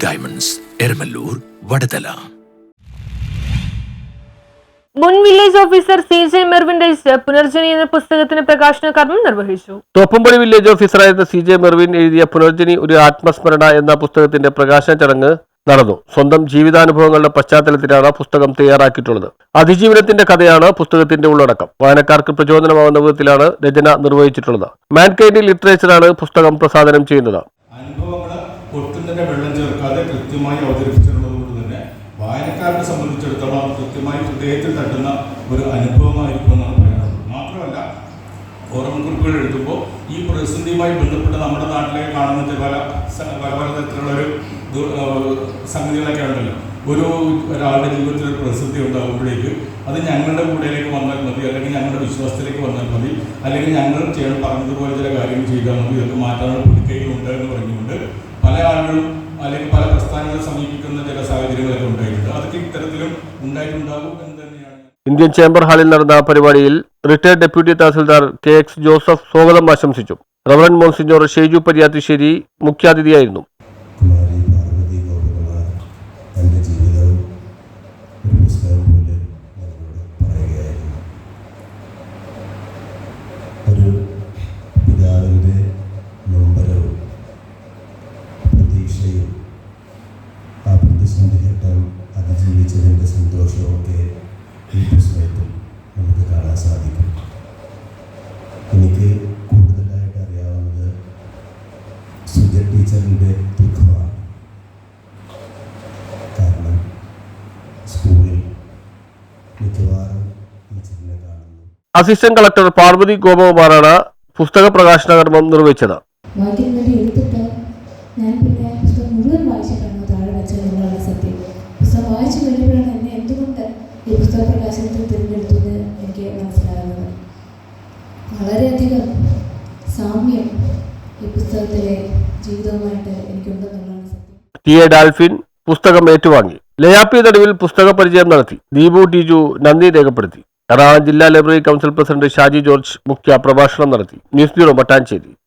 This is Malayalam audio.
ഡയമണ്ട്സ്, എരമല്ലൂർ, വടതല. മുൻ വില്ലേജ് ഓഫീസർ CJ മെർവിൻ രചിച്ച പുനർജനി എന്ന പുസ്തകത്തിന് പ്രകാശന കർമ്മം നിർവഹിച്ചു. തോപ്പുംപടി വില്ലേജ് ഓഫീസറായിരുന്ന CJ മെർവിൻ എഴുതിയ പുനർജനി ഒരു ആത്മസ്മരണ എന്ന പുസ്തകത്തിന്റെ പ്രകാശന ചടങ്ങ് നടന്നു. സ്വന്തം ജീവിതാനുഭവങ്ങളുടെ പശ്ചാത്തലത്തിലാണ് പുസ്തകം തയ്യാറാക്കിയിട്ടുള്ളത്. അതിജീവനത്തിന്റെ കഥയാണ് പുസ്തകത്തിന്റെ ഉള്ളടക്കം. വായനക്കാർക്ക് പ്രചോദനമാകുന്ന വിധത്തിലാണ് രചന നിർവഹിച്ചിട്ടുള്ളത്. മാൻകൈൻഡ് ലിറ്ററേച്ചറാണ് പുസ്തകം പ്രസാദനം ചെയ്യുന്നത്. അനുഭവങ്ങൾ ഒട്ടും തന്നെ വെള്ളം ചേർക്കാതെ കൃത്യമായി അവതരിപ്പിച്ചിട്ടുള്ളതുകൊണ്ട് തന്നെ വായനക്കാരനെ സംബന്ധിച്ചിടത്തോളം അത് കൃത്യമായി ഹൃദയത്തിൽ തട്ടുന്ന ഒരു അനുഭവമായിരിക്കുമെന്നാണ് പറയുന്നത്. മാത്രമല്ല, ഓർമ്മക്കുറിപ്പുകൾ എഴുതുമ്പോൾ ഈ പ്രതിസന്ധിയുമായി ബന്ധപ്പെട്ട് നമ്മുടെ നാട്ടിലെ കാണുന്ന പല തരത്തിലുള്ളൊരു സംഗതികളൊക്കെ ഉണ്ടല്ലോ. ഒരാളുടെ ജീവിതത്തിൽ ഒരു പ്രതിസന്ധി ഉണ്ടാകുമ്പോഴേക്ക് അത് ഞങ്ങളുടെ കൂടെയിലേക്ക് വന്നാൽ മതി, അല്ലെങ്കിൽ ഞങ്ങളുടെ വിശ്വാസത്തിലേക്ക് വന്നാൽ മതി, അല്ലെങ്കിൽ ഞങ്ങൾ പറഞ്ഞതുപോലെ ചില കാര്യങ്ങൾ ചെയ്താൽ മതി, ഇതൊക്കെ മാറ്റാനുള്ള പുതുക്കൈകളുണ്ട് എന്ന് പറഞ്ഞുകൊണ്ട് പല ആളുകളും അല്ലെങ്കിൽ പല പ്രസ്ഥാനങ്ങളെ സമീപിക്കുന്ന ചില സാഹചര്യങ്ങളൊക്കെ ഉണ്ടായിട്ടുണ്ട്. അതൊക്കെ ഇത്തരത്തിലും ഉണ്ടായിട്ടുണ്ടാകും എന്ന് തന്നെയാണ്. ഇന്ത്യൻ ചേംബർ ഹാളിൽ നടന്ന പരിപാടിയിൽ retired deputy tahsildar KX Joseph സ്വാഗതം ആശംസിച്ചു. റവറന്റ് മോൺസിഞ്ഞോർ ഷെയ്ജു പരിയാത്തിശ്ശേരി മുഖ്യാതിഥിയായിരുന്നു. എൻ്റെ ജീവിതവും ഒരു പുസ്തകം പോലെ ഞങ്ങളോട് പറയുകയായിരുന്നു. ഒരു പിതാവിൻ്റെ നൊമ്പരവും പ്രതീക്ഷയും ആ പ്രതിസന്ധി ഘട്ടം അതിജീവിച്ചതിൻ്റെ സന്തോഷവും ഒക്കെ ഈ പുസ്തകത്തിൽ നമുക്ക് കാണാൻ സാധിക്കും. എനിക്ക് കൂടുതലായിട്ട് അറിയാവുന്നത് സുജ ടീച്ചറിൻ്റെ ദുഃഖമാണ്. കാരണം സ്കൂളിൽ മിക്കവാറും ടീച്ചറിനെ കാണുന്നു. അസിസ്റ്റന്റ് കളക്ടർ പാർവതി ഗോപകുമാറാണ് പുസ്തക പ്രകാശന കർമ്മം നിർവഹിച്ചത്. വായിക്കാൻ വേണ്ടി എടുത്തിട്ട് ഞാൻ പിന്നെ പുസ്തകം മുഴുവൻ വായിച്ചിട്ടാണ് താഴെ വെച്ചതെന്നുള്ളതാണ് സത്യം. പുസ്തകം വായിച്ചു കഴിഞ്ഞപ്പോഴാണ് എന്നെ എന്തുകൊണ്ട് ഈ പുസ്തക പ്രകാശനത്തിൽ തിരഞ്ഞെടുത്തത് എനിക്ക് മനസ്സിലാകുന്നത്. വളരെയധികം സാമ്യം ഈ പുസ്തകത്തിലെ ജീവിതവുമായിട്ട് എനിക്കുണ്ടെന്നുള്ളതാണ് സത്യം. TA ഡാൽഫിൻ പുസ്തകം ഏറ്റുവാങ്ങി. ലയാപ്പി നടുവിൽ പുസ്തക പരിചയം നടത്തി. ദീപു ടിജു നന്ദി രേഖപ്പെടുത്തി. എറണാകുളം ജില്ലാ library council president Shaji George മുഖ്യ പ്രഭാഷണം നടത്തി. News bureau, Mattancherry.